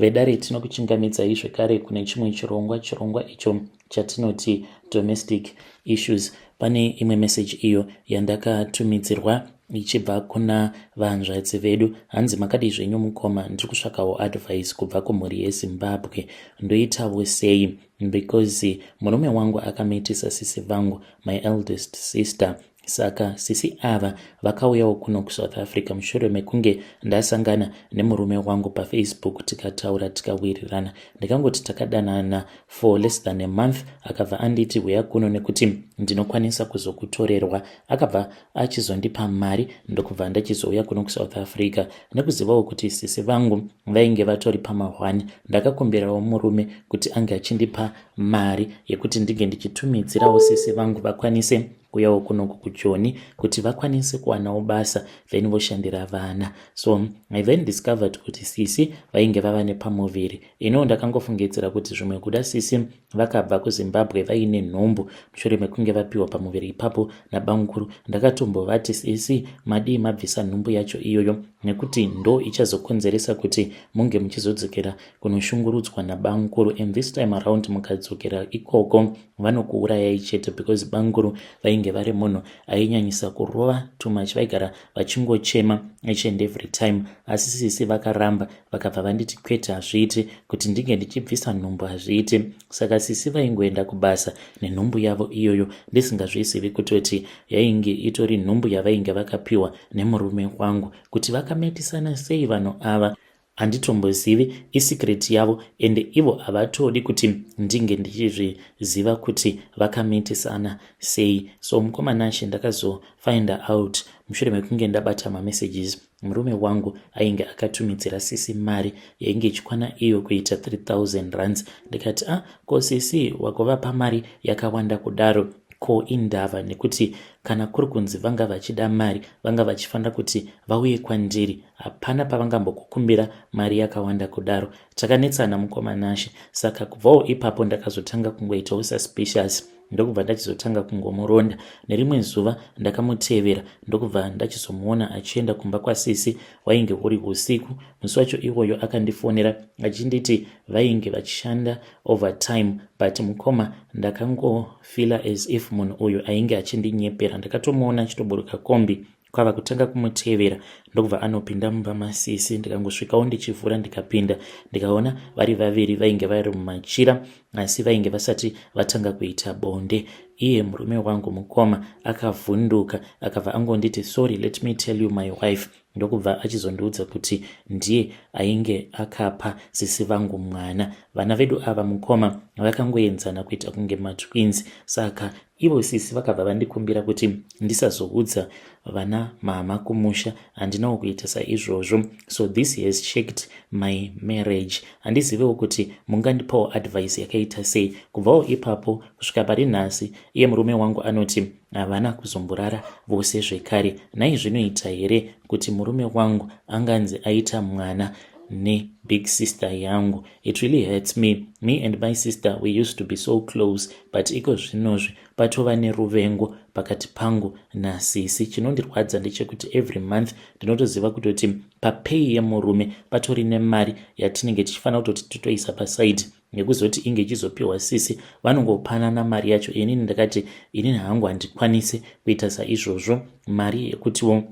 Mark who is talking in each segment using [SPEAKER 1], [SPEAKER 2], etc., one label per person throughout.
[SPEAKER 1] Vedare tinokuchingamidzai zvekare kune chimwe chirongwa icho chatinoti domestic issues. Pane imwe message iyo yandakatumidzirwa ichibva kuna vanzvadzi vedu. Hanzi makadi zvenyu mukoma, ndiri kutsvakawo advice kubva kumhuri yeZimbabwe. Ndoitawo sei? Because murume wangu akamitisa sisi vangu, my eldest sister. Saka sisi ava vakauyawo kuno kuSouth Africa mushure mekunge ndasangana nemurume wangu paFacebook, tikataura tikawirirana. Ndikangoti takadanana for less than a month, akabva anditi uya kuno nekuti ndinokwanisa kuzokutorerwa. Akabva achizondipa mari ndokubva ndachizouya kuno kuSouth Africa. Nekuzivawo kuti sisi vangu vainge vatori pamahwani, ndakakumbirawo murume kuti ange achindipa mari yekuti ndinge ndichitumidzirawo sisi vangu vakwanise kuyawo kunoku kuJoni kuti vakwanise kuwanawo basa then voshandira vana. So I then discovered kuti sisi vainge vava nepamuviri. Ndakangofungidzira kuti zvimwe kuda sisi vakabva kuZimbabwe vaine nhombo mushure mekunge vapiwa pamuviri ipapo nabanguru. Ndakatombovati sisi madii mabvisa nhumbu yacho iyoyo, nekuti ndo ichazokonzeresa kuti munge muchizodzokera kunoshungurudzwa nabanguru, and this time around mukadzokera ikoko vanokuurayai chete, because banguru vainge vari munhu ainyanyisa kurova too much, vaigara vachingochema each and every time. Asi sisi vakaramba, vakabva vanditi kwete, hazviiti kuti ndinge ndichibvisa nhumbu, hazviiti. Saka sisi vaingoenda kubasa nenhumbu yavo iyoyo, ndisingazvizivi kutoti yainge itori nhumbu yavainge vakapiwa nemurume wangu. Kuti vakametisana sei vanhu ava handitombozivi, isecret yavo, ende ivo havatodi kuti ndinge ndichizviziva kuti vakametisana sei. So mukomanashi ndakazofind out mushure mekunge ndabata mamessages. Murume wangu ainge akatumidzira sisi mari yainge ichikwana iyo kuita 3000 rands. Ndikati ko sisi wagovapa mari yakawanda kudaro, ko indava, nekuti kana kuri kunzi vanga vachida mari vanga vachifanira kuti vauye kwandiri, hapana pavangambokukumbira mari yakawanda kudaro. Takanetsana mukomanashi. Saka kubvawo ipapo ndakazotanga kungoitawo suspicious, ndokubva ndachizotanga kungomuronda. Nerimwe zuva ndakamutevera ndokubva ndachizomuona achienda kumba kwasisi. Wainge uri usiku. Musi wacho iwoyo akandifonera achinditi vainge vachishanda overtime, but mukoma ndakangofila as if munhu uyu ainge achindinyepera. Ndakatomuona achitoburuka kombi kwava kutanga kumutevera, ndokubva anopinda mumba masisi. Ndikangosvikawo ndichivhura ndikapinda, ndikaona vari vaviri vainge vari mumachira, asi vainge vasati vatanga kuita bonde. Iye murume wangu mukoma akavhunduka, akabva angonditi sorry, let me tell you my wife. Ndokubva achizondiudza kuti ndiye ainge akapa sisi vangu mwana. Vana vedu ava mukoma vakangoenzana kuita kunge matwins. Saka ivo sisi vakabva vandikumbira kuti ndisazoudza vana mama kumusha, handinawo kuita saizvozvo. So this has checked my marriage. Handizivewo kuti mungandipawo advice yakaita sei. Kubvawo ipapo kusvika pari nhasi, iye murume wangu anoti havana kuzomborara vose zvekare. Nai zvinoita here kuti murume wangu anganzi aita mwana nebig sister yangu? It really hurts me. Me and my sister, we used to be so close, but iko zvinozvi patova neruvengo pakati pangu nasisi. Chinondirwadza ndechekuti every month ndinotoziva kutoti papei yemurume patori nemari yatinenge tichifanira kutoti titoisa paside nekuzoti inge ichizopiwa sisi. Vanongopanana mari yacho. Inini ndakati inini hangu handikwanisi kuita saizvozvo. Mari yekutiwo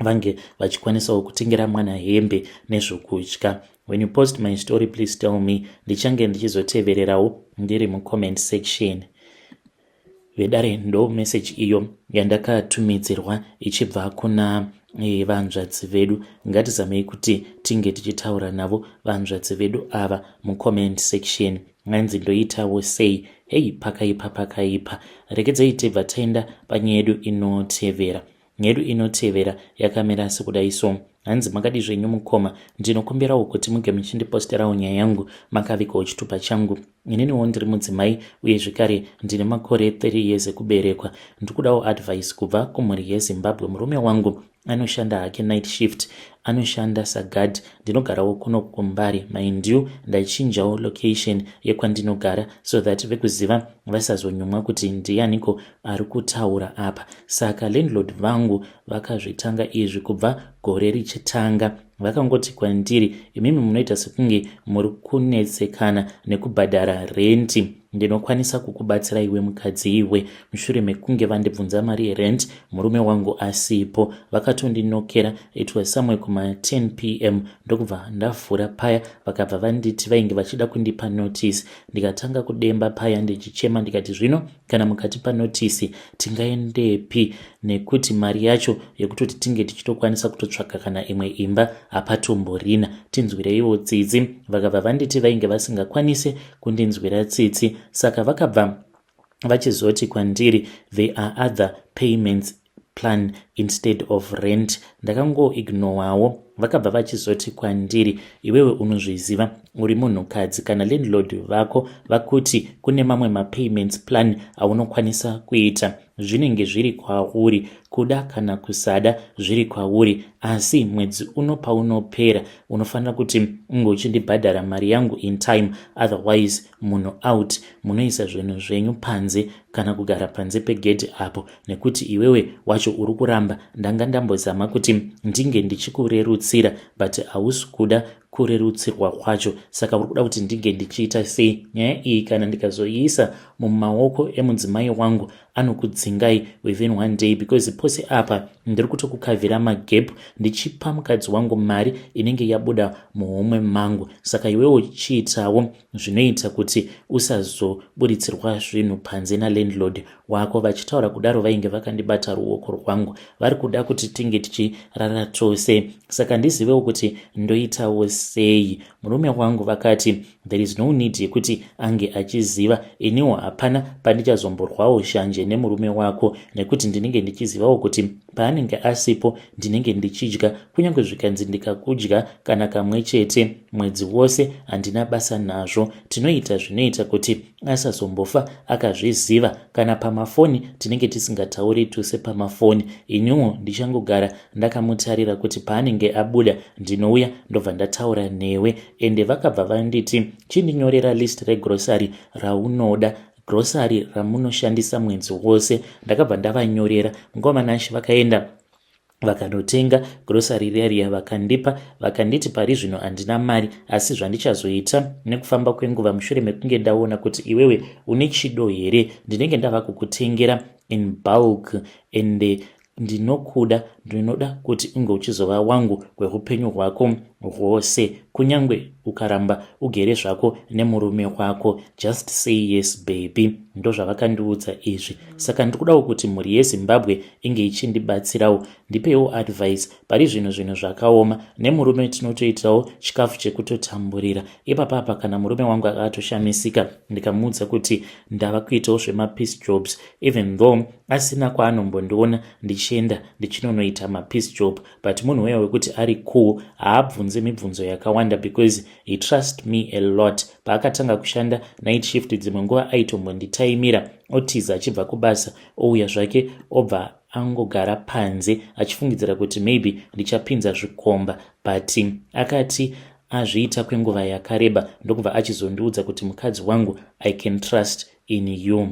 [SPEAKER 1] vange vachikwanisawo kutengera mwana hembe nezvokudya. When you post my story, please tell me. Ndichange ndichizotevererawo ndiri mucomment section. Vedare ndo message iyo yandakatumidzirwa ichibva kuna vanzvadzi vedu. Ngatizamei kuti tinge tichitaura navo vanzvadzi vedu ava mucomment section. Nganzi ndoitawo sei? Hei, pakaipa. Regedzai tibva taenda panyaya yedu inotevera. Nyedu inotevera yakamira sekudai so. Hanzi makadi zvenyu mukoma, ndinokumbirawo kuti munge muchindiposterawo nyaya yangu makavikawo chitupa changu. Ininiwo ndiri mudzimai uye zvekare ndine makore 30 years ekuberekwa. Ndikudawo advice kubva kumhuri yeZimbabwe. Murume wangu anoshanda hake night shift, anoshanda sagard. Ndinogarawo kuno kuMbare. Mind you, ndachinjawo location yekwandinogara so that vekuziva vasazonyumwa kuti ndianiko ari kutaura apa. Saka landlord vangu vakazvitanga izvi kubva gore richitanga. Vakangoti kwandiri, imimi munoita sekunge muri kunetsekana nekubhadhara renti. Ndinokwanisa kukubatsira iwe mukadzi iwe. Mushure mekunge vandibvunza mari yerent, murume wangu asipo. Vakatondinokera. It was somewhere kuma 10 p.m. ndokubva ndavhura paya. Vakabva vanditi vainge vachida kundipa notice. Ndikatanga kudemba paya ndichichema ndikati, zvino kana mukatipa notice tingaendepi, nekuti mari yacho yekutoti tinge tichitokwanisa kutotsvaka kana imwe imba hapatomborina. Tinzwireiwo tsitsi. Vakabva vanditi vainge vasingakwanise kundinzwira tsitsi. Saka vakabva vachizoti kwandiri, there are other payments plan instead of rent. Ndakangoignowawo. Vakabva vachizoti kwandiri, iwewe unozviziva, uri munhukadzi. Kana landlord vako vakuti kune mamwe mapayments plan aunokwanisa kuita, zvinenge zviri kwauri, kuda kana kusada zviri kwauri. Asi mwedzi uno paunopera unofanira kuti unge uchindibhadhara mari yangu in time, otherwise munhu out, munoisa zvinhu zvenyu panze kana kugara panze pegedhi apo, nekuti iwewe wacho uri kuramba. Ndanga ndambozama kuti ndinge ndichikurerutsira, but hausi kuda kurerutsirwa kwacho. Saka uri kuda kuti ndinge ndichiita sei? Nyaya iyi kana ndikazoiisa mumaoko emudzimai wangu, anokudzingai within one day, because pose apa ndiri kutokukavhira magap ndichipa mukadzi wangu mari inenge yabuda muhomwe mangu. Saka iwewo chiitawo zvinoita kuti usazobuditsirwa zvinhu panze nalandlord wako. Vachitaura kudaro vainge vakandibata ruoko rwangu, vari kuda kuti tinge tichirara tose. Saka ndizivewo kuti ndoitawo sei. Murume wangu vakati there is no need yekuti ange achiziva. Iniwo hapana pandichazomborwawo shanje nemurume wako, nekuti ndinenge ndichizivawo kuti paanenge asipo ndinenge ndichidya. Kunyange zvikanzi ndikakudya kana kamwe chete mwedzi wose, handina basa nazvo. Tinoita zvinoita kuti asazombofa akazviziva. Kana pamafoni tinenge tisingatauri tose pamafoni. Iniwo ndichangogara ndakamutarira kuti paanenge abuda ndinouya ndobva ndataura newe. Ende vakabva vanditi chindinyorera list regrocery raunoda, grocery ramunoshandisa mwedzi wose. Ndakabva ndavanyorera. Ngoma nashi vakaenda vakanotenga grocery riya vakandipa, vakanditi pari zvino handina mari, asi zvandichazoita nekufamba kwenguva mushure mekunge ndaona kuti iwewe une chido here, ndinenge ndava kukutengera in bulk. Ende ndinoda kuti unge uchizova wangu kweupenyu hwako hwose, kunyange ukaramba ugere zvako nemurume wako. Just say yes baby. Ndo zvavakandiudza izvi. Saka ndikudawo kuti mhuri yeZimbabwe inge ichindibatsirawo, ndipewo advice pari zvinhu zvakaoma. Nemurume tinotoitawo chikafu chekutotamburira. Ipapapa kana murume wangu akatoshamisika, ndikamuudza kuti ndava kuitawo zvemapeace jobs, even though asina kwaanombondiona ndichienda ndichinonoita mapeace job, but munhu weya wekuti ari cool, haabvunze mibvunzo yakawanda because he trust me a lot. Paakatanga kushanda night shift dzimwe nguva aitombonditaimira, otiza achibva kubasa, ouya zvake obva angogara panze achifungidzira kuti maybe ndichapinza zvikomba, but akati azviita kwenguva yakareba ndokubva achizondiudza kuti mukadzi wangu, I can trust in you.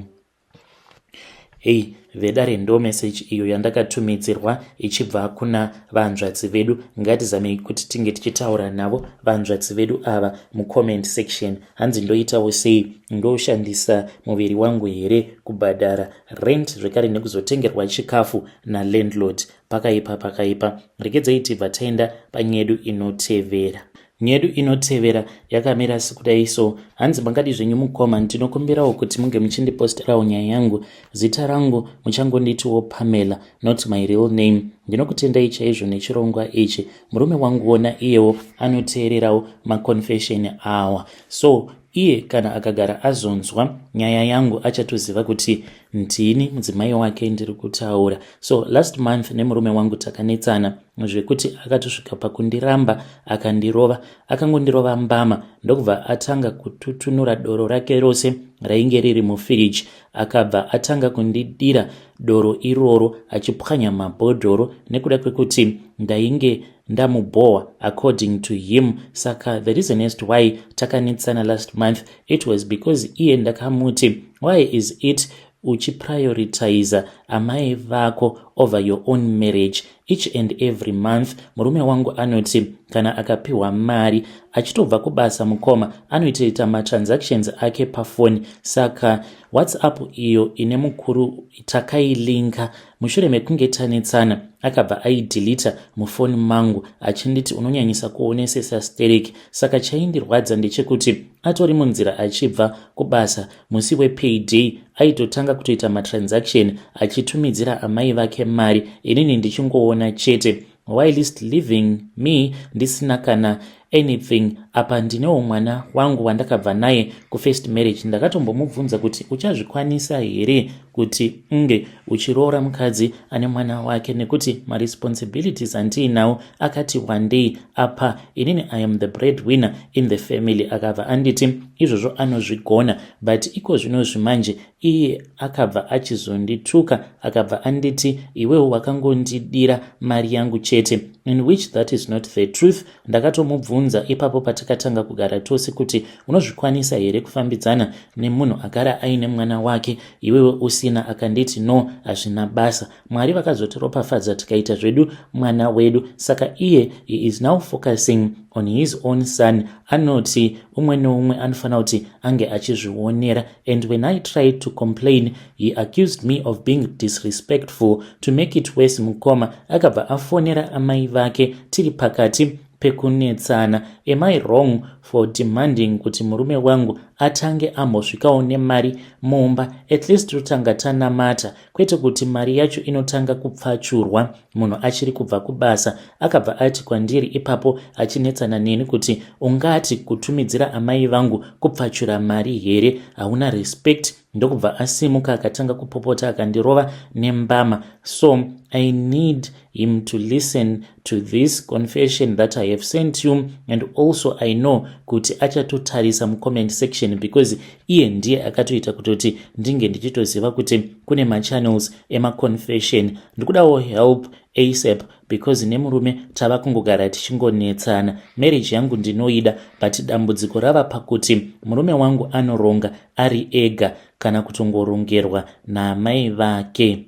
[SPEAKER 1] Hey, vedare ndo message iyo yandakatumidzirwa ichibva kuna vanzvadzi vedu. Ngatizamei kuti tinge tichitaura navo vanzvadzi vedu ava mucomment section. Hanzi ndoitawo sei? Ndoshandisa muviri wangu here kubhadhara rent zvekare nekuzotengerwa chikafu nalandlord? Pakaipa. Regedzai tibva taenda panyedu inotevera. Nyedu inotevera yakamira sekudai so. Hanzi mangadi zvenyu mucomment, ndinokumbirawo kuti munge muchindiposterawo nyaya yangu. Zita rangu muchangonditiwo Pamela, not my real name. Ndinokutendai chaizvo nechirongwa ichi. Murume wangu wona iyewo anoteererawo maconfession awa. So iye kana akagara azonzwa nyaya yangu achatoziva kuti ndini mudzimai wake ndiri kutaura. So last month nemurume wangu takanetsana zvekuti akatosvika pakundiramba akandirova. Akangondirova mbama ndokubva atanga kututunura doro rake rose rainge riri mufiriji. Akabva atanga kundidira doro iroro achipwanya mabhodhoro nekuda kwekuti ndainge ndamuboa according to him. Saka the reason as to why takanetsana last month, it was because iye ndakamuti, why is it uchiprioritiza amai vako over your own marriage. Each and every month murume wangu anoti kana akapiwa mari achitobva kubasa mukoma anoita matransactions ake pafoni. Saka WhatsApp iyo ine mukuru takailinka mushure mekunge tanetsana akabva aidilita mufoni mangu achinditi unonyanyisa kuonesesa stereki. Saka chaindirwadza ndechekuti atori munzira achibva kubasa musi wepayday aitotanga kutoita matransaction achitumidzira amai vake mari, inini ndichingoona chete whilst leaving me ndisina kana anything. Apa ndinewo mwana wangu wandakabva naye kufirst marriage. Ndakatombomubvunza kuti uchazvikwanisa here kuti unge uchiroora mukadzi ane mwana wake nekuti maresponsibilities andiinawo. Akati one day apa inini I am the breadwinner in the family. Akabva anditi izvozvo anozvigona, but iko zvino zvimanje iye akabva achizondituka akabva anditi iwewo wakangondidira mari yangu chete, in which that is not the truth. Ndakatomubvunza ipapo patakatanga kugara tose kuti unozvikwanisa here kufambidzana nemunhu agara aine mwana wake iwewe usina. Akanditi no, hazvina basa. Mwari vakazotiropafadza tikaita zvedu mwana wedu. Saka iye he is now focusing on his own son. Anoti umwe neumwe anofana kuti ange achizvionera. And when I tried to complain, he accused me of being disrespectful. To make it worse, mukoma akabva afonera amai vake tiri pakati pekunetsana. Am I wrong for demanding kuti murume wangu atange ambosvikawo nemari mumba? At least totanga tanamata, kwete kuti mari yacho inotanga kupfachurwa munhu achiri kubva kubasa. Akabva ati kwandiri ipapo achinetsana neni kuti ungati kutumidzira amai vangu kupfachura mari here, hauna respect. Ndokubva asimuka akatanga kupopota akandirova nembama. So I need him to listen to this confession that I have sent you, and also I know kuti achatotarisa mucomment section because iye ndiye akatoita kutoti ndinge ndichitoziva kuti kune machannels emaconfession. Ndikudawo help ASAP because nemurume tava kungogara tichingonetsana. Marriage yangu ndinoida, but dambudziko rava pakuti murume wangu anoronga ari ega kana kutongorongerwa naamai vake.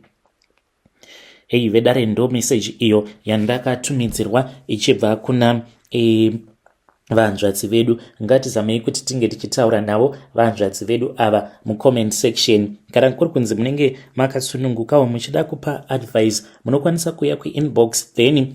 [SPEAKER 1] Hey vedare, ndo message iyo yandakatumidzirwa ichibva kuna vanzvadzi vedu. Ngatizamei kuti tinge tichitaura navo vanzvadzi vedu ava mucomment section. Kana kuri kunzi munenge makasunungukawo muchida kupa advice, munokwanisa kuya kuinbox then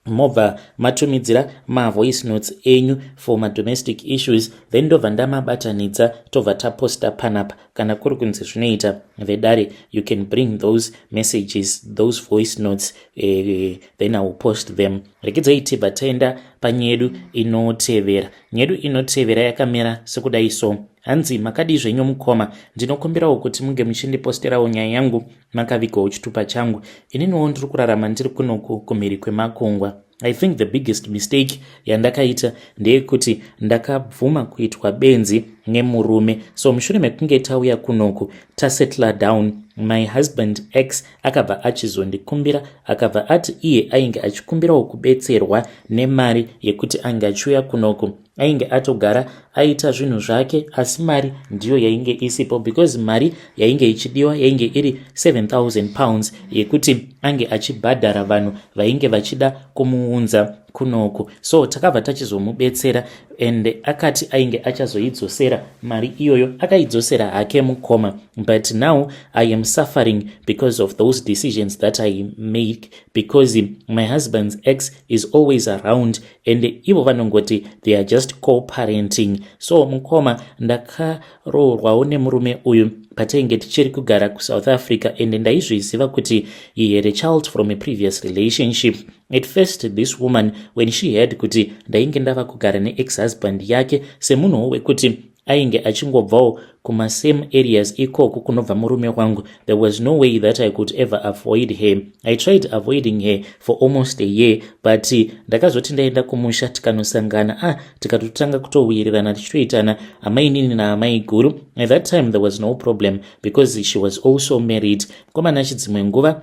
[SPEAKER 1] mobva matumidzira voice notes enyu for domestic issues, then ndobva ndamabatanidza tobva taposta panapa. Kana kuri kunzi zvinoita vedare, you can bring those messages, those voice notes, then I will post them. Rekedzai tibva taenda panyedu inotevera. Nyedu inotevera yakamera sekudai so. Hanzi makadi zvenyu mukoma, ndinokumbirawo kuti munge muchindiposterawo nyaya yangu makavigawo chitupa changu. Ininiwo ndiri kurarama ndiri kunoku kumhiri kwemakungwa. I think the biggest mistake yandakaita ndeyekuti ndakabvuma kuitwa benzi nemurume. So mushure mekunge tauya kunoku tasettle down, my husband ex akabva achizondikumbira, akabva ati iye ainge achikumbirawo kubetserwa nemari yekuti ange achiuya kunoku. Ainge atogara aita zvinhu zvake, asi mari ndiyo yainge isipo because mari yainge ichidiwa yainge iri 7,000 pounds yekuti ange achibhadhara vanhu vainge vachida kumuunza kunoku. So takabva tachizomubetsera and akati ainge achazoidzosera mari iyoyo. Akaidzosera hake mukoma, but now I am suffering because of those decisions that I make because my husband's ex is always around and ivo vanongoti they are just co-parenting. So mukoma ndakaroorwawo nemurume uyu patainge tichiri kugara kuSouth Africa and ndaizviziva kuti he had a child from a previous relationship. At first this woman when she heard kuti ndainge ndava kugara ne-ex-husband yake semunhu wekuti ainge achingobvawo kumasame areas ikoko kunobva murume wangu, there was no way that I could ever avoid her. I tried avoiding her for almost a year, but ndakazoti ndaenda kumusha tikanosangana tikatotanga kutowirirana tichitoitana amai nini naamai guru. At that time there was no problem because she was also married. Komana chidzimwe nguva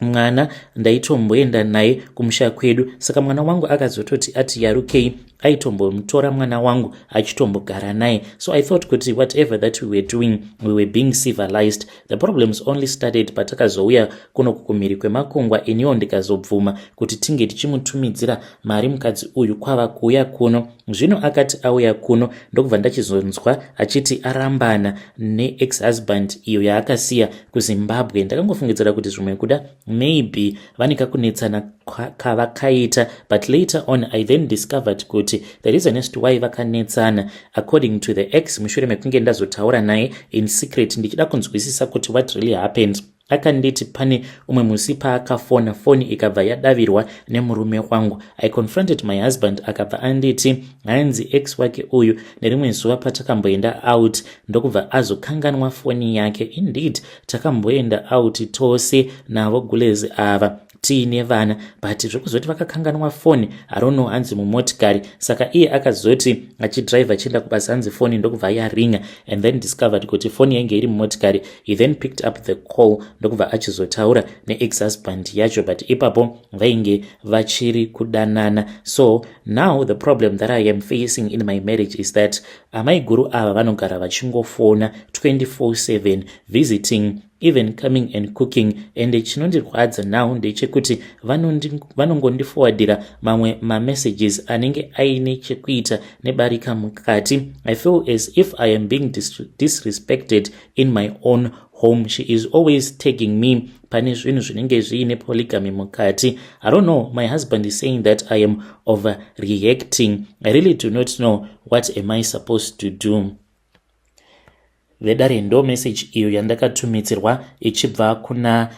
[SPEAKER 1] mwana ndaitomboenda naye kumusha kwedu, saka mwana wangu akazototi ati yarukei aitombomutora mwana wangu achitombogara naye. So I thought kuti whatever that we were doing, we were being civilized. The problems only started patakazouya kuno kukumhiri kwemakungwa, iniwo ndikazobvuma kuti tinge tichimutumidzira mari mukadzi uyu kwava kuuya kuno. Zvino akati auya kuno ndokubva ndachizonzwa achiti arambana ne-ex-husband iyo yaakasiya kuZimbabwe. Ndakangofungidzira kuti zvimwe kuda maybe vane kakunetsana kavakaita, but later on I then discovered kuti the reason as to why vakanetsana, according to the ex, mushure mekunge ndazotaura naye in secret ndichida kunzwisisa kuti what really happened, akanditi pane umwe musi paakafona foni ikabva yadavirwa nemurume wangu. I confronted my husband, akabva anditi hanzi ex wake uyu nerimwe zuva patakamboenda out ndokubva azokanganwa foni yake. Indeed takamboenda out tose navo gulezi ava tiine vana, but zvekuzoti vakakanganwa foni, I don't know, hanzi mumotikari. Saka iye akazoti achidrive achienda kubasa hanzi foni ndokubva yaringa, and then discovered kuti foni yange iri mumotikari. He then picked up the call ndokubva achizotaura ne-ex-husband yacho, but ipapo vainge vachiri kudanana. So now the problem that I am facing in my marriage is that amai guru ava vanogara vachingofona 24/7, visiting, even coming and cooking, and chinondirwadza now ndechekuti vanongondiforwardira mamwe messages anenge aine chekuita nebarika mukati. I feel as if I am being disrespected in my own home. She is always tagging me pane zvinhu zvinenge zviine polygamy mukati. I don't know, my husband is saying that I am overreacting. I really do not know what am I supposed to do. Vedare ndo message iyo yandakatumidzirwa ichibva kuna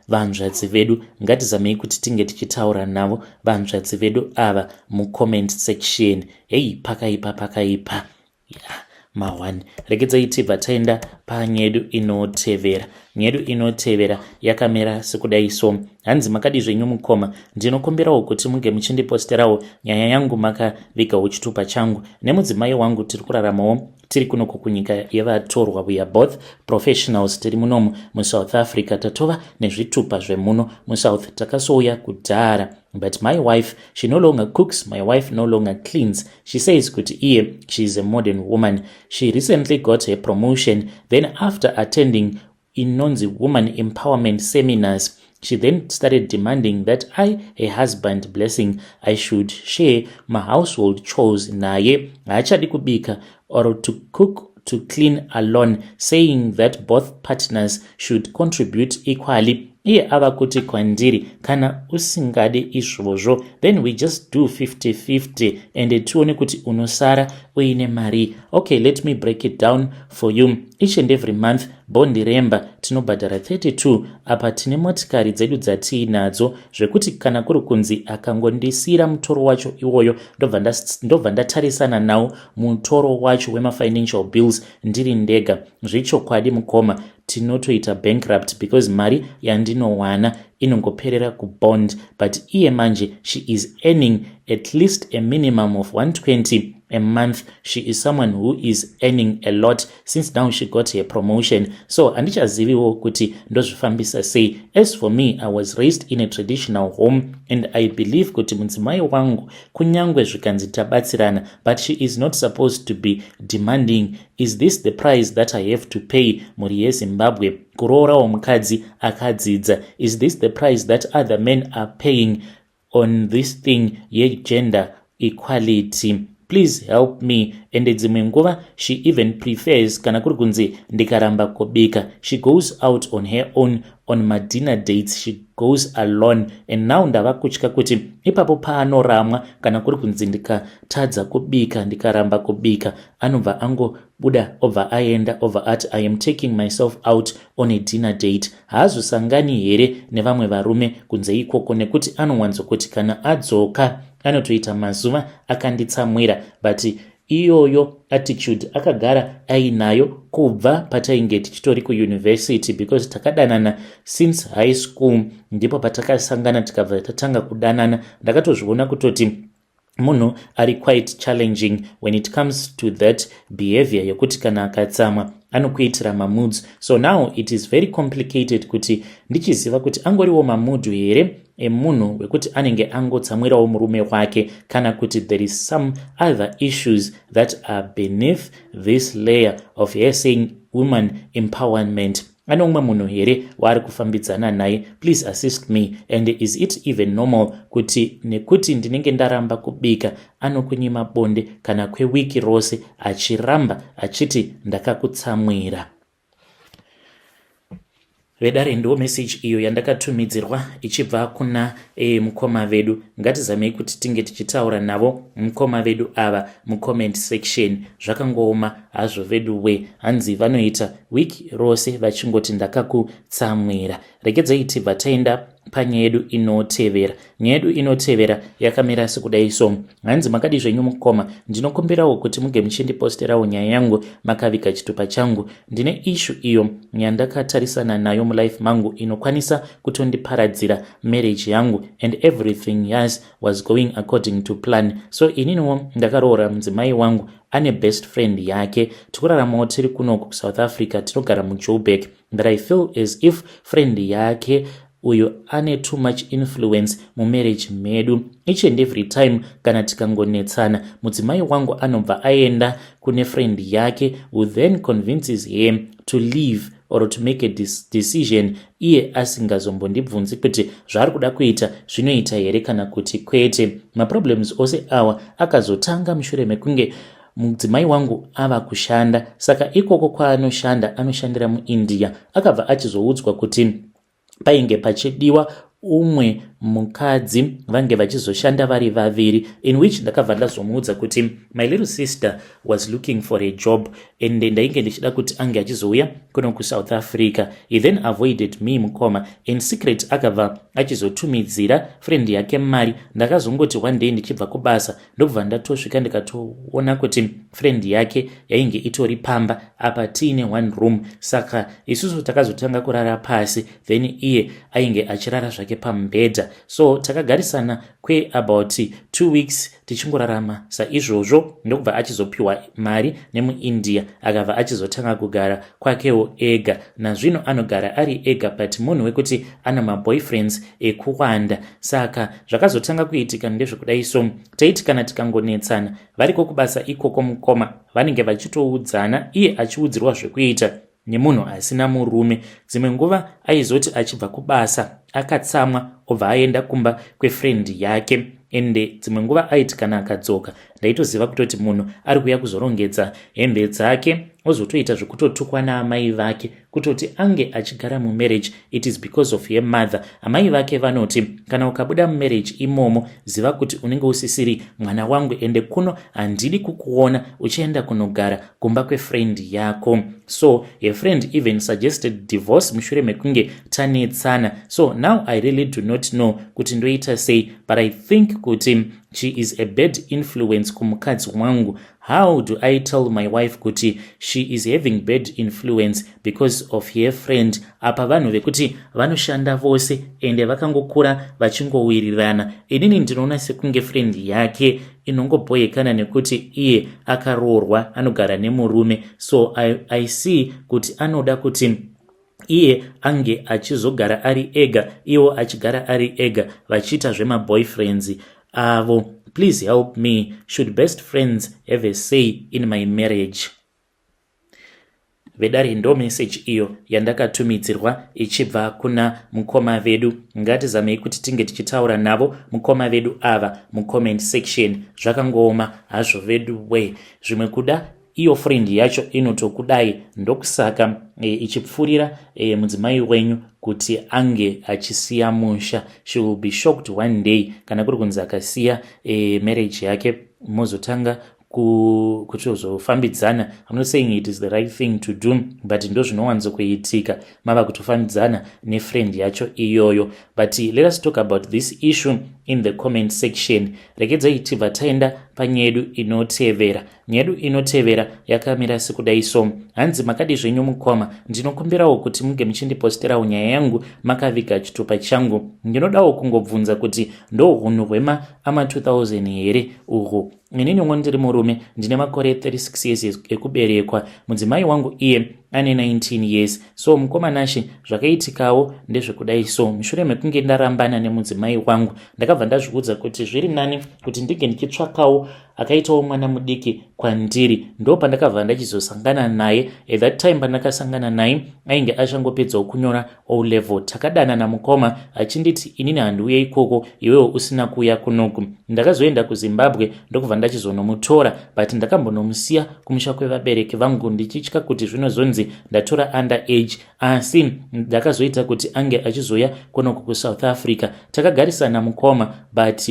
[SPEAKER 1] vanzvadzi vedu. Ngatizamei kuti tinge tichitaura navo vanzvadzi vedu ava mucomment section. Hey, pakaipa yeah. Mawani regedzai tibva taenda panyedu inotevera. Nyedu inotevera yakamera sekudai so. Hanzi makadi zvenyu mukoma, ndinokumbirawo kuti munge muchindiposterawo nyaya yangu makavigawo chitupa changu. Nemudzimai wangu tiri kuraramawo tiri kunoko kunyika yevatorwa. We are both professionals, tiri munomu muSouth Africa, tatova nezvitupa zvemuno muSouth takasouya kudhara. But my wife, she no longer cooks, my wife no longer cleans. She says kuti iye, she is a modern woman. She recently got a promotion, then after attending inonzi woman empowerment seminars, she then started demanding that I, her husband, blessing, I should share my household chores naye, haachadi kubika or to cook, to clean alone, saying that both partners should contribute equally. Iye ava kuti kwandiri, kana usingade izvozvo, then we just do 50-50 and tuone kuti unosara uine mari. Okay, let me break it down for you. Each and every month bondi remba tinobhadhara 32 apa tine motikari dzedu dzatiinadzo zvekuti kana kuri kunzi akangondisira mutoro wacho iwoyo ndobva ndatarisana nawo mutoro wacho wema-financial bills ndiri ndega. Zvichokwadi mukoma, tinotoita bankrupt because mari yandinowana inongoperera kubond. But iye manje, she is earning at least a minimum of 120 a month. She is someone who is earning a lot since now she got a promotion. So andichaziviwo kuti ndozvifambisa sei. As for me, I was raised in a traditional home and I believe kuti mudzimai wangu kunyangwe zvikanzi tabatsirana, but she is not supposed to be demanding, is this the price that I have to pay muri yeZimbabwe kuroora mukadzi akadzidza? Is this the price that other men are paying on this thing ye-gender equality? Please help me. And dzimwe nguva she even prefers kana kuri kunzi ndikaramba kubika, she goes out on her own on madinner dates, she goes alone. And now ndava kutya kuti ipapo paanoramwa kana kuri kunzi ndikatadza kubika, ndikaramba kubika, anobva angobuda obva aenda over at I am taking myself out on a dinner date. Haazosangani here nevamwe varume kunze ikoko nekuti anowanzokuti kana adzoka anotoita mazuva akanditsamwira. But iyoyo attitude akagara ainayo kubva patainge tichitori kuuniversity, because takadanana since high school, ndipo patakasangana tikabva tatanga kudanana. Ndakatozviona kutoti munhu ari quite challenging when it comes to that behavior yekuti kana akatsamwa anokuitira mamoods. So now it is very complicated kuti ndichiziva kuti angoriwo mamood here emunhu wekuti anenge angotsamwirawo murume wake, kana kuti there is some other issues that are beneath this layer of her saying woman empowerment. Ane umwe munhu here waari kufambidzana naye, please assist me, and is it even normal kuti nekuti ndinenge ndaramba kubika anokunyima bonde kana kwewiki rose achiramba achiti ndakakutsamwira. Vedare ndo message iyo yandakatumidzirwa ichibva kuna mukoma vedu. Ngatizamei kuti tinge tichitaura navo mukoma vedu ava mucomment section. Zvakangooma hazvo vedu we, hanzi vanoita wiki rose vachingoti ndakakutsamwira. Regedzai tibva taenda panyaya yedu inotevera. Nyaya yedu inotevera yakamira sekudai so. Hanzi makadi zvenyu mukoma, ndinokumbirawo kuti muge muchindiposterawo nyaya yangu makavika chitupa changu. Ndine issue iyo yandakatarisana nayo mulife mangu inokwanisa kutondiparadzira marriage yangu, and everything yes was going according to plan. So ininiwo ndakaroora mudzimai wangu ane best friend yake, tikuraramawo tiri kuno kuSouth Africa, tinogara muJoburg, that I feel as if friend yake uyo ane too much influence mumarriage medu. Each and every time kana tikangonetsana, mudzimai wangu anobva aenda kune friend yake who then convinces him to leave or to make a decision iye asingazombondibvunzi kuti zvaari kuda kuita zvinoita here kana kuti kwete. Maproblems ose awa akazotanga mushure mekunge mudzimai wangu ava kushanda. Saka ikoko kwaanoshanda, anoshandira muIndia, akabva achizoudzwa kuti painge pachidiwa umwe mukadzi vange vachizoshanda vari vaviri, in which ndakabva ndazomuudza kuti my little sister was looking for a job and ndainge ndichida kuti ange achizouya kuno kuSouth Africa. He then avoided me mukoma, in secret akabva achizotumidzira friend yake mari. Ndakazongoti one day ndichibva kubasa ndobva ndatosvika ndikatoona kuti friend yake yainge itori pamba apa tiine one room. Saka isusu takazotanga kurara pasi, then iye ainge achirara zvake pamubhedha. So takagarisana kwe about 2 weeks tichingorarama saizvozvo ndokubva achizopiwa mari nemuIndia, akabva achizotanga kugara kwakewo ega. Nazvino anogara ari ega, but munhu wekuti ana maboyfriends ekuwanda. Saka zvakazotanga kuitika ndezvekudai so, taiti kana tikangonetsana variko kubasa ikoko mukoma vanenge vachitoudzana, iye achiudzirwa zvekuita nemunhu asina murume. Dzimwe nguva aizoti achibva kubasa akatsamwa obva aenda kumba kwefriend yake, ende dzimwe nguva aiti kana akadzoka ndaitoziva kutoti munhu ari kuuya kuzorongedza hembe dzake, ozotoita zvekutotukwa naamai vake kutoti ange achigara mumarriage. It is because of her mother. Amai vake vanoti kana ukabuda mumarriage imomo ziva kuti unenge usisiri mwana wangu, ende kuno handidi kukuona uchienda kunogara kumba kwefriend yako. So her friend even suggested divorce mushure mekunge tanetsana. So now I really do not know kuti ndoita sei, but I think kuti she is a bad influence kumukadzi wangu. How do I tell my wife kuti she is having bad influence because of her friend? Apa vanhu vekuti vanoshanda vose ende vakangokura vachingowirirana. Inini ndinoona sekunge friend yake inongoboyekana nekuti iye akaroorwa anogara nemurume. So I see kuti anoda kuti iye ange achizogara ari ega, iwo achigara ari ega vachiita zvemaboyfriends avo. Please help me. Should best friends have a say in my marriage? Vedare ndo message iyo yandakatumidzirwa ichibva kuna mukoma vedu. Ngatizamei kuti tinge tichitaura navo mukoma vedu ava mucomment section. Zvakangooma hazvo vedu we. Zvimwe kuda iyo friend yacho inotokudai, ndokusaka ichipfurira mudzimai wenyu kuti ange achisiya musha. She will be shocked one day kana kuri kunzi akasiya marriage yake mozotanga kutozofambidzana. I'm not saying it is the right thing to do, but ndo zvinowanzo kuitika mava kutofambidzana nefriend yacho iyoyo. But let us talk about this issue in the comment section. Regedzai tibva taenda panyedu inotevera. Nyedu inotevera yakamira sekudai so. Hanzi makadi zvenyu mukoma, ndinokumbirawo kuti munge muchindiposterawo nyaya yangu makaviga chitupa changu. Ndinodawo kungobvunza kuti ndo hunhu hwema ama 2000 here uhwu. Inini ndiri murume, ndine makore 36 years ekuberekwa. Mudzimai wangu iye ane 19 years. So mukomanashi zvakaitikawo ndezvekudai so. Mushure mekunge ndarambana nemudzimai wangu, ndakabva ndazviudza kuti zviri nani kuti ndige ndichitsvakawo akaitawo mwana mudiki kwandiri. Ndo pandakabva ndachizosangana naye. At that time pandakasangana naye ainge achangopedzawo kunyora O level. Takadanana mukoma achinditi inini handiuye ikoko, iwewo usina kuuya kunoku. Ndakazoenda kuZimbabwe ndokubva ndachizonomutora, but ndakambonomusiya kumusha kwevabereki vangu ndichitya kuti zvinozonzi ndatora underage, asi ndakazoita kuti ange achizoya kunoku kuSouth Africa. Takagarisana mukoma, but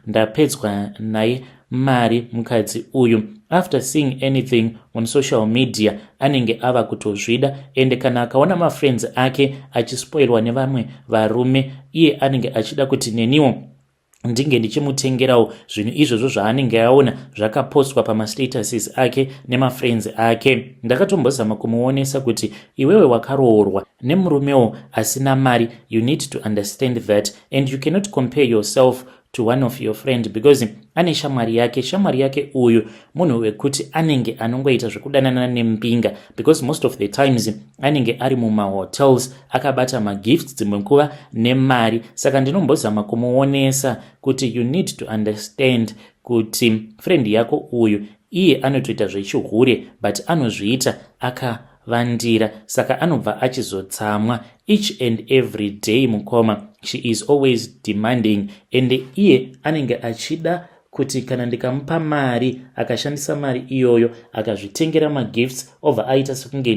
[SPEAKER 1] ndapedzwa naye mari mukadzi uyu. After seeing anything on social media anenge ava kutozvida, ende kana akaona mafriends ake achispoilwa nevamwe varume, iye anenge achida kuti neniwo ndinge ndichimutengerawo zvinhu izvozvo zvaanenge aona zvakapostwa pamastatuses ake nemafriends ake. Ndakatombozama kumuonesa kuti iwewe wakaroorwa nemurumewo asina mari. You need to understand that, and you cannot compare yourself to one of your friend because ane shamwari yake uyu munhu wekuti anenge anongoita zvekudanana nempinga, because most of the times anenge ari mumahotels akabata magifts dzimwe nguva nemari. Saka ndinombozama kumuonesa kuti you need to understand kuti friend yako uyu iye anotoita zvechihure, but anozviita akavandira, saka anobva achizotsamwa each and every day mukoma. She is always demanding, and iye anenge achida kuti kana ndikamupa mari akashandisa mari iyoyo akazvitengera magifts obva aita sekunge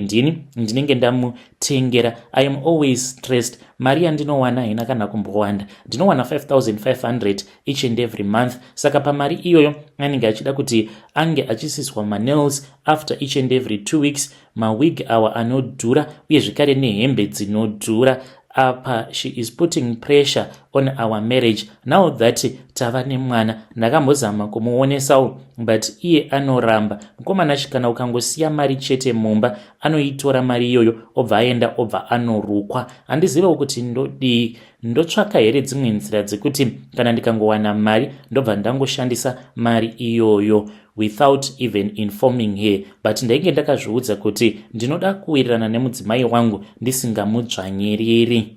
[SPEAKER 1] ndinenge ndamutengera. I am always stressed. Mari yandinowana haina kana kumbowanda, ndinowana 5,500 each and every month. Saka pamari iyoyo anenge achida kuti ange achisiswa manails after each and every 2 weeks, mawig awa anodhura uye zvekare nehembe dzinodhura. Apa she is putting pressure on our marriage. Now that tava nemwana, ndakambozama kumuonesawo, but iye anoramba. Mukomana kana ukangosiya mari chete mumba, anoitora mari iyoyo obva aenda obva anorukwa. Handizivewo kuti ndotsvaka here dzimwe nzira dzekuti kana ndikangowana mari ndobva ndangoshandisa mari iyoyo without even informing her, but ndainge ndakazviudza kuti ndinoda kuwirirana nemudzimai wangu ndisingamudzvanyiriri.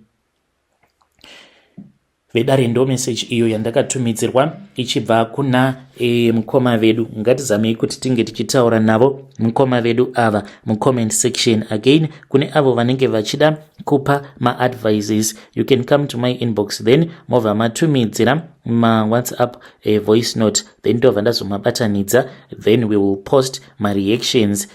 [SPEAKER 1] Vedare ndo message iyo yandakatumidzirwa ichibva kuna mukoma vedu. Ngatizamei kuti tinge tichitaura navo mukoma vedu ava mucomment section. Again, kune avo vanenge vachida kupa ma-advices, you can come to my inbox, then mova matumidzira ma-WhatsApp voice note, then ndobva ndazomabatanidza, then we will post my reactions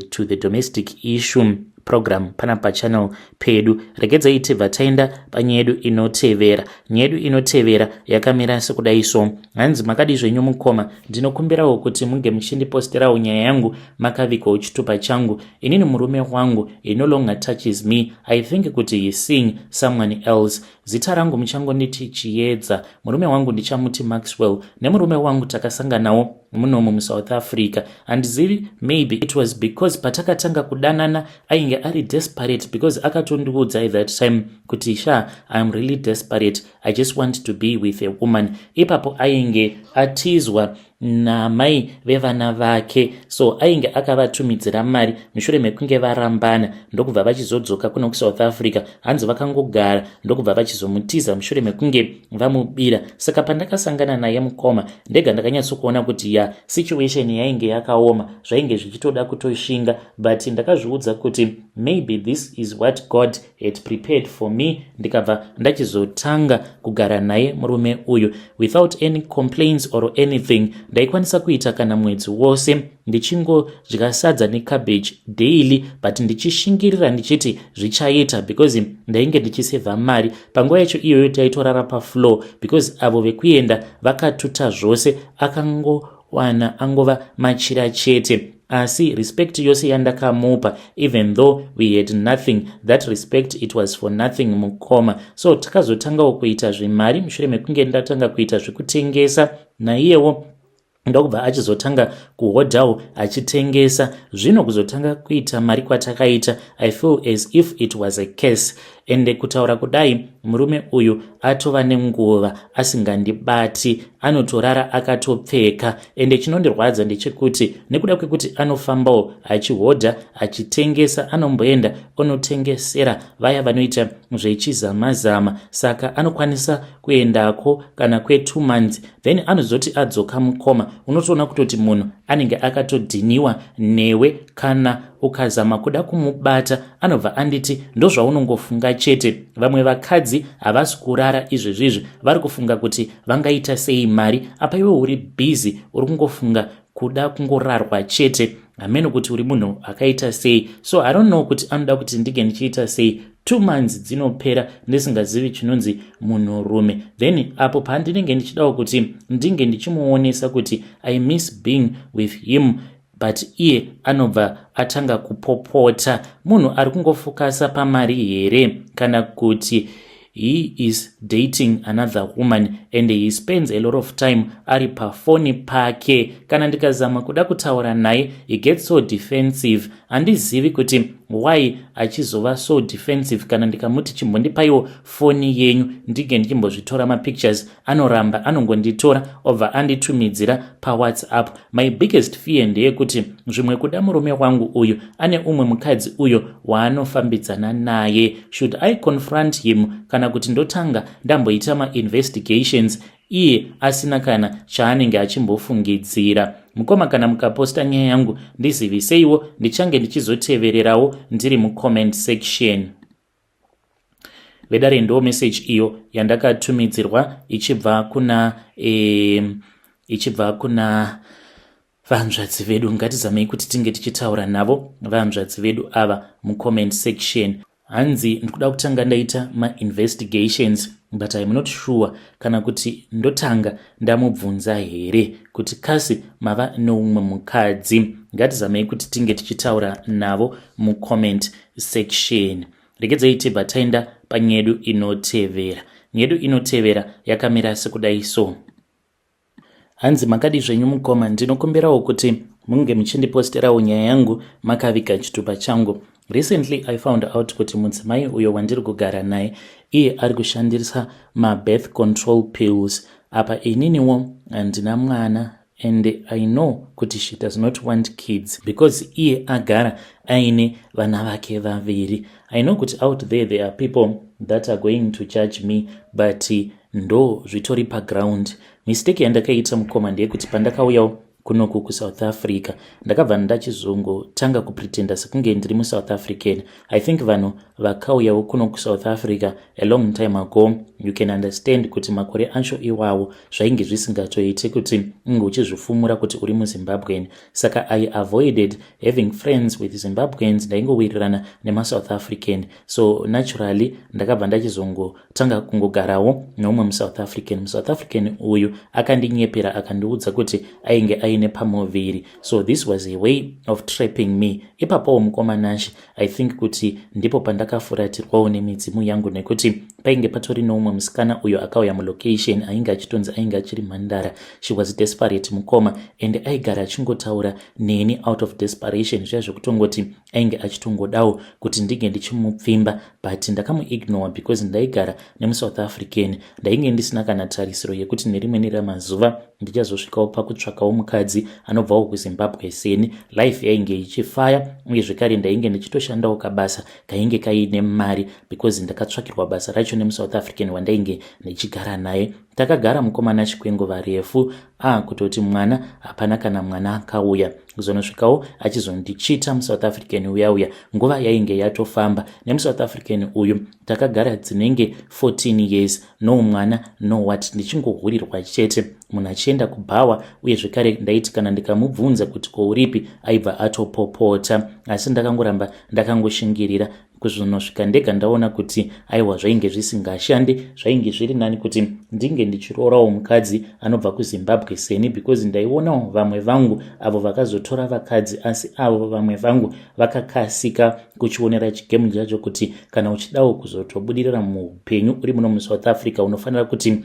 [SPEAKER 1] to the domestic issue program pana pa channel pedu. Regedzai tibva taenda panyedu inotevera. Nyedu inotevera yakamira sekudai so. Hanzi makadi zvenyu mukoma, ndinokumbirawo kuti munge muchindiposterawo nyaya yangu makavikawo chitupa changu. Inini murume wangu, he no longer touches me. I think kuti he is seeing someone else. Zita rangu muchangonditi Chiedza. Murume wangu ndichamuti Maxwell. Nemurume wangu takasanganawo munomu muSouth Africa. And zivi, maybe it was because patakatanga kudanana ainge ari desperate, because akatondiudza at that time kuti I am really desperate, I just want to be with a woman. Ipapo ainge atizwa namai vevana vake, so ainge akavatumidzira mari mushure mekunge varambana ndokubva vachizodzoka kuno kuSouth Africa. Hanzi vakangogara ndokubva vachizomutiza mushure mekunge vamubira. Saka pandakasangana naye mukoma ndega ndakanyatsokuona kuti situation yainge yakaoma, zvainge zvichitoda kutoshinga, but ndakazviudza kuti maybe this is what God had prepared for me. Ndikabva ndachizotanga kugara naye murume uyu without any complaints or anything. Ndaikwanisa kuita kana mwedzi wose ndichingodya sadza necabbage daily, but ndichishingirira ndichiti zvichaita, because ndainge ndichisevha mari. Panguva yacho iyoyo taitorara pafloor, because avo vekuenda vakatuta zvose, akangowana angova machira chete. asi respect yose yandakamupa, even though we had nothing, that respect it was for nothing mukoma. So takazotangawo kuita zvemari mushure mekunge ndatanga kuita zvekutengesa, naiyewo ndokubva achizotanga kuhodhawo achitengesa. Zvino kuzotanga kuita mari kwatakaita, I feel as if it was a case. Ende kutaura kudai, murume uyu atova nenguva asingandibati, anotorara akatopfeka. Ende chinondirwadza ndechekuti nekuda kwekuti anofambawo achihodha achitengesa, anomboenda onotengesera vaya vanoita zvechizamazama, saka anokwanisa kuendako kana kwe2 months, then anozoti adzoka mukoma. Unotoona kutoti munhu anenge akatodhiniwa newe. Kana ukazama kuda kumubata anobva anditi ndozvaunongofunga chete. Vamwe vakadzi havasi kurara izvezvizvi, vari kufunga kuti vangaita sei mari, apa iwe uri busy uri kungofunga kuda kungorarwa chete, hameno kuti uri munhu akaita sei. So I don't know kuti anoda kuti ndige ndichiita sei. 2 months dzinopera ndisingazivi chinonzi munhurume, then apo pandinenge ndichidawo kuti ndinge ndichimuonesa kuti I miss being with him, but iye anobva atanga kupopota. Munhu ari kungofokasa pamari here, kana kuti he is dating another woman and he spends a lot of time ari pafoni pake. Kana ndikazama kuda kutaura naye, he gets so defensive. Handizivi kuti why achizova so defensive. Kana ndikamuti chimbondipaiwo foni yenyu ndige ndichimbozvitora mapictures, anoramba anongonditora obva anditumidzira paWhatsApp. My biggest fear ndeyekuti zvimwe kuda murume wangu uyu ane umwe mukadzi uyo waanofambidzana naye. Should I confront him kana kuti ndotanga ndamboita ma-investigations iye asina kana chaanenge achimbofungidzira? Mukoma, kana mukaposta nyaya yangu ndiziviseiwo, ndichange ndichizotevererawo ndiri mucomment section. Vedare ndo message iyo yandakatumidzirwa ichibva kuna vahanzvadzi vedu. Ngatizamei kuti tinge tichitaura navo vahanzvadzi vedu ava mucomment section. Hanzi ndikuda kutanga ndaita ma-investigations, but I'm not sure kana kuti ndotanga ndamubvunza here kuti kasi mava noumwe mukadzi. Ngatizamei kuti tinge tichitaura navo mucomment section. Regedzai tibva taenda panyedu inotevera. Nyedu inotevera yakamira sekudai so. Hanzi makadi zvenyu mukoma, ndinokumbirawo kuti munge muchindiposterawo nyaya yangu makaviga chitupa changu. Recently I found out kuti mudzimai uyo wandiri kugara naye iye ari kushandisa ma-birth control pills. Apa ininiwo handina mwana, and I know kuti she does not want kids because iye agara aine vana vake vaviri. I know kuti out there are people that are going to judge me, but ndo zvitori paground. Mistake yandakaita mukoma ndeyekuti pandakauyawo kunoku kuSouth Africa ndakabva ndachizongotanga kupretenda sekunge ndiri muSouth African. I think vanhu vakauyawo kuno kuSouth Africa a long time ago, you can understand kuti makore acho iwawo zvainge zvisingatoite kuti unge uchizvifumura kuti uri muZimbabwean. Saka I avoided having friends with Zimbabweans, ndaingowirirana nemaSouth African. So naturally ndakabva ndachizongotanga kungogarawo neumwe muSouth African. muSouth African uyu akandinyepera akandiudza kuti ainge aine pamuviri. So this was a way of trapping me. Ipapo mukomanashi I think kuti ndipo pandakafuratirwawo nemidzimu yangu, nekuti painge patori noumwe musikana uyo akauya mulocation ainge achitonzi ainge achiri mhandara. She was desperate mukoma, and aigara achingotaura neni out of desperation, zviya zvekutongoti ainge achitongodawo kuti ndige ndichimupfimba, but ndakamuignore because ndaigara nemuSouth African. Ndainge ndisina kana tarisiro yekuti nerimweni ramazuva ndichazosvikawo pakutsvakawo mukadzi anobvawo kuZimbabwe seni life yainge ichifaya, uye zvekare ndainge ndichitoshandawo kabasa kainge kaine mari because ndakatsvakirwa basa racho nemuSouth African wandainge ndichigara naye. Takagara mukomana chikwenguva refu kutoti mwana hapana kana mwana akauya. Kuzonosvikawo achizondichita muSouth African uya nguva yainge yatofamba. nemuSouth African uyu takagara dzinenge 14 years, no mwana no what, ndichingohurirwa chete. Munhu achienda kubhawa, uye zvekare ndaiti kana ndikamubvunza kuti kouripi aibva atopopota, asi ndakangoramba ndakangoshingirira kuzvinosvika ndega ndaona kuti aiwa zvainge zvisingashandi, zvainge zviri nani kuti ndinge ndichirorawo mukadzi anobva kuZimbabwe seni, because ndaionawo vamwe vangu avo vakazotora vakadzi, asi avo vamwe vangu vakakasika kuchionera chigemu chacho kuti kana uchidawo kuzotobudirira muupenyu uri muno muSouth Africa unofanira kuti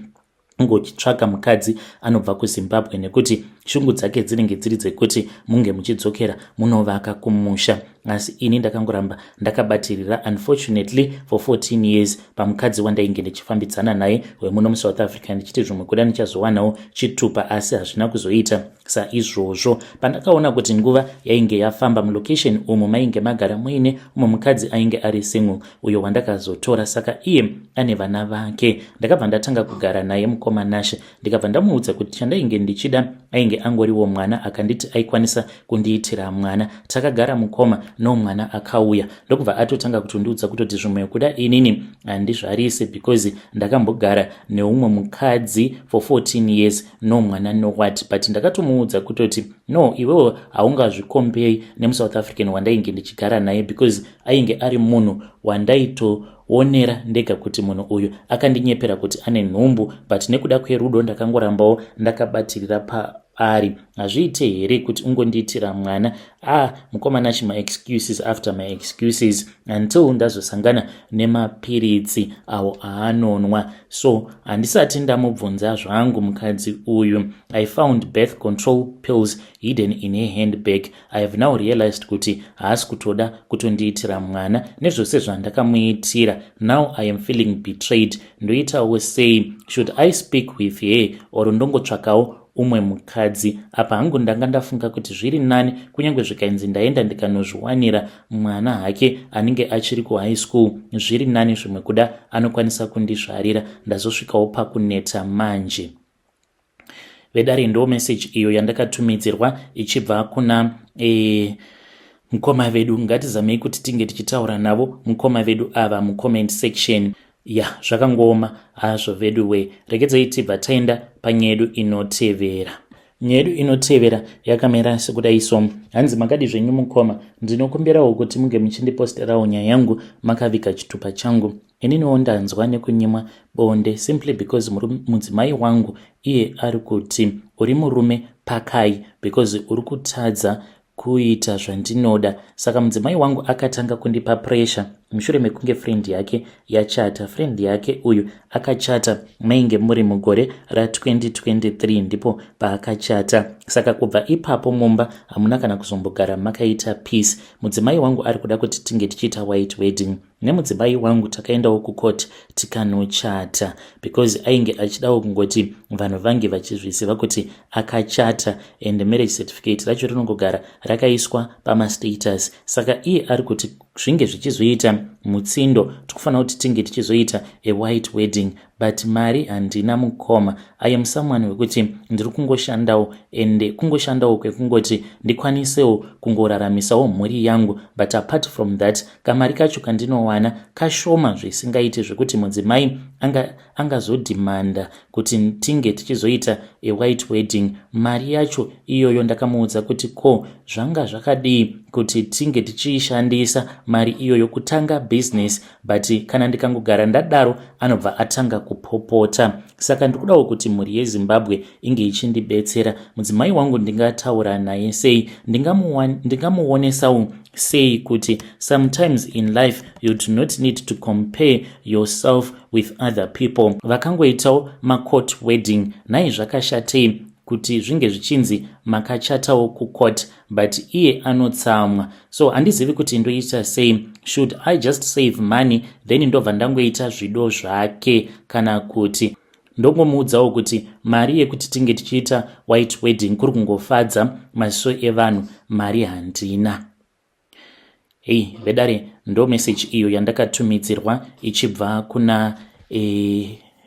[SPEAKER 1] ungochitsvaka mukadzi anobva kuZimbabwe, nekuti shungu dzake dzinenge dziri dzekuti munge muchidzokera munovaka kumusha. Asi ini ndakangoramba ndakabatirira unfortunately for 14 years pamukadzi wandainge ndichifambidzana naye wemuno muSouth Africa, ndichiti zvimwe kuda ndichazowanawo chitupa, asi hazvina kuzoita saizvozvo. Pandakaona kuti nguva yainge yafamba mulocation umo mainge magara muine umwe mukadzi ainge ari single uyo wandakazotora, saka iye ane vana vake. Ndakabva ndatanga kugara naye mukoma Nashe, ndikabva ndamuudza kuti chandainge ndichida ainge angoriwo mwana, akanditi aikwanisa kundiitira mwana. Takagara mukoma nomwana akauya, ndokubva atotanga kutondiudza kutoti zvimwe kuda inini handizvarise because ndakambogara neumwe mukadzi for 14 years nomwana nowhat. But ndakatomuudza kutoti no, iwewo haungazvikombei nemuSouth African wandainge ndichigara naye, because ainge ari munhu wandaitoonera ndega kuti munhu uyu akandinyepera kuti ane nhumbu, but nekuda kwerudo ndakangorambawo ndakabatirira paari. Hazviite here kuti ungondiitira mwana? Mukoma Nashe, my excuses after my excuses until ndazosangana nemapiritsi awo aanonwa. So handisati ndamubvunza zvangu mukadzi uyu. I found birth control pills hidden in a handbag. I have now realized kuti haasi kutoda kutondiitira mwana nezvose zvandakamuitira. Now I am feeling betrayed. Ndoitawo sei? Should I speak with her or ndongotsvakawo umwe mukadzi? Apa hangu ndanga ndafunga kuti zviri nani kunyange zvikainzi ndaenda ndikanozviwanira mwana hake anenge achiri kuhigh school, zviri nani, zvimwe kuda anokwanisa kundizvarira, ndazosvikawo pakuneta manje. Vedare ndo message iyo yandakatumidzirwa ichibva kuna mukoma vedu. Ngatizamei kuti tinge tichitaura navo mukoma vedu ava mucomment section. Zvakangoma hazvo vedu we. Regedzai tibva taenda panyedu inotevera. Nyedu inotevera yakamera sekudai so. Hanzi makadi zvenyu mukoma, ndinokumbirawo kuti munge muchindiposterawo nyaya yangu makavika chitupa changu. Ininiwo ndanzwa nekunyimwa bonde simply because mudzimai wangu iye ari kuti uri murume pakai because uri kutadza kuita zvandinoda. Saka mudzimai wangu akatanga kundipa pressure mushure mekunge friend yake yachata. Friend yake uyu akachata mainge muri mugore ra2023 ndipo paakachata. Saka kubva ipapo mumba hamuna kana kuzombogara makaita peace. Mudzimai wangu ari kuda kuti tinge tichiita white wedding. Nemudzimai wangu takaendawo kucourt tikanochata because ainge achidawo kungoti vanhu vange vachizviziva kuti akachata, and marriage certificate racho rinongogara rakaiswa pamastatus. Saka iye ari kuti zvinge zvichizoita mutsindo tikufanira kuti tinge tichizoita a white wedding, but mari handina mukoma. I am someone wekuti ndiri kungoshandawo, ende kungoshandawo kwekungoti ndikwanisewo kungoraramisawo mhuri yangu, but apart from that kamari kacho kandinowana kashoma zvisingaiti zvekuti mudzimai angazodhimanda kuti tinge tichizoita a white wedding. Mari yacho iyoyo ndakamuudza kuti ko zvanga zvakadii kuti tinge tichiishandisa mari iyoyo kutanga business, but kana ndikangogara ndadaro anobva atanga kupopota. Saka ndikudawo kuti mhuri yeZimbabwe inge ichindibetsera. Mudzimai wangu ndingataura naye sei? Ndingamuonesawo sei kuti sometimes in life you do not need to compare yourself with other people. Vakangoitawo macourt wedding, nai zvakashatei kuti zvinge zvichinzi makachatawo kucourt but iye anotsamwa. So handizivi kuti ndoita sei. Should I just save money then ndobva ndangoita zvido zvake, kana kuti ndongomuudzawo kuti mari yekuti tinge tichiita white wedding kuri kungofadza maziso evanhu, mari handina. Vedare ndo message iyo yandakatumidzirwa ichibva kuna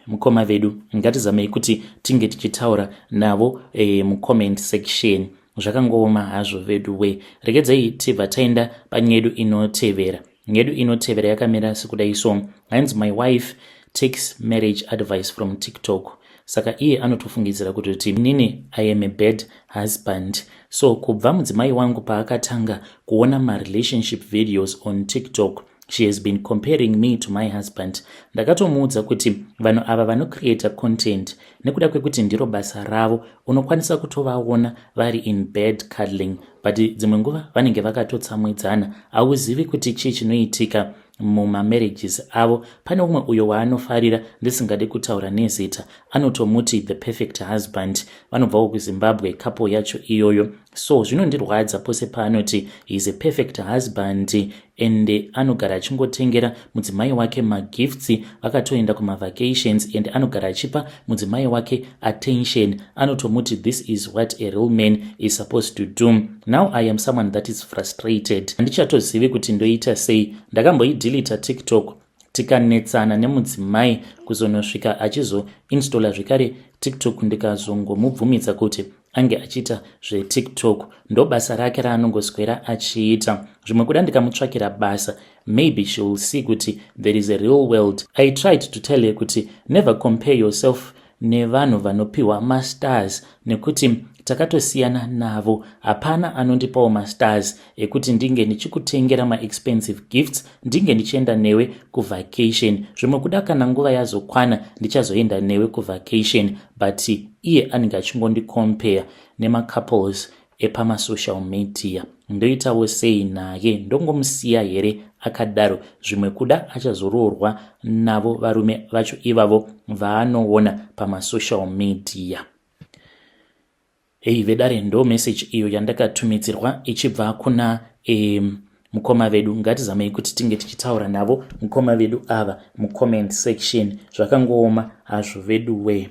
[SPEAKER 1] mukoma vedu. Ngatizamei kuti tinge tichitaura navo mucomment section. Zvakangoma hazvo vedu we. Regedzai tibva taenda panyedu inotevera. Nyedu inotevera yakamera sekudai so. Hands my wife takes marriage advice from TikTok. Saka iye anotofungidzira kuti nini I am a bad husband. So kubva mudzimai wangu paakatanga kuona ma relationship videos on TikTok, she has been comparing me to my husband. Ndakatomuudza kuti vanhu ava vanocreata content nekuda kwekuti ndiro basa ravo, unokwanisa kutovaona vari in bed cuddling, but dzimwe nguva vanenge vakatotsamwidzana. Hauzivi kuti chii chinoitika mumamarriages avo. Pane umwe uyo waanofarira, ndisingade kutaura nezita, anotomuti the perfect husband. Vanobvawo kuZimbabwe couple yacho iyoyo. So zvinondirwadza pose paanoti he is a perfect husband and anogara achingotengera mudzimai wake magifts, vakatoenda kumavacations and anogara achipa mudzimai wake attention. Anotomuti this is what a real man is supposed to do. Now I am someone that is frustrated. Handichatozivi kuti ndoita sei. Ndakamboideleta TikTok tikanetsana nemudzimai kuzonosvika achizoinstalla zvekare TikTok, ndikazongomubvumidza kuti ange achiita zveTikTok. Ndo basa rake raanongoswera achiita. Zvimwe kuda ndikamutsvakira basa, maybe she will see kuti there is a real world. I tried to tell her kuti never compare yourself nevanhu vanopiwa masters, nekuti takatosiyana navo. Hapana anondipawo masters ekuti ndinge ndichikutengera ma-expensive gifts, ndinge ndichienda newe kuvacation. Zvimwe kuda kana nguva yazokwana ndichazoenda newe kuvacation, but iye anenge achingondicompare nema-couples epamasocial media. Ndoitawo sei naye? Ndongomusiya here akadaro? Zvimwe kuda achazoroorwa navo varume vacho ivavo vaanoona pamasocial media. Vedare ndo message iyo yandakatumidzirwa ichibva kuna mukoma vedu. Ngatizamei kuti tinge tichitaura navo mukoma vedu ava mucomment section. Zvakangooma hazvo vedu we.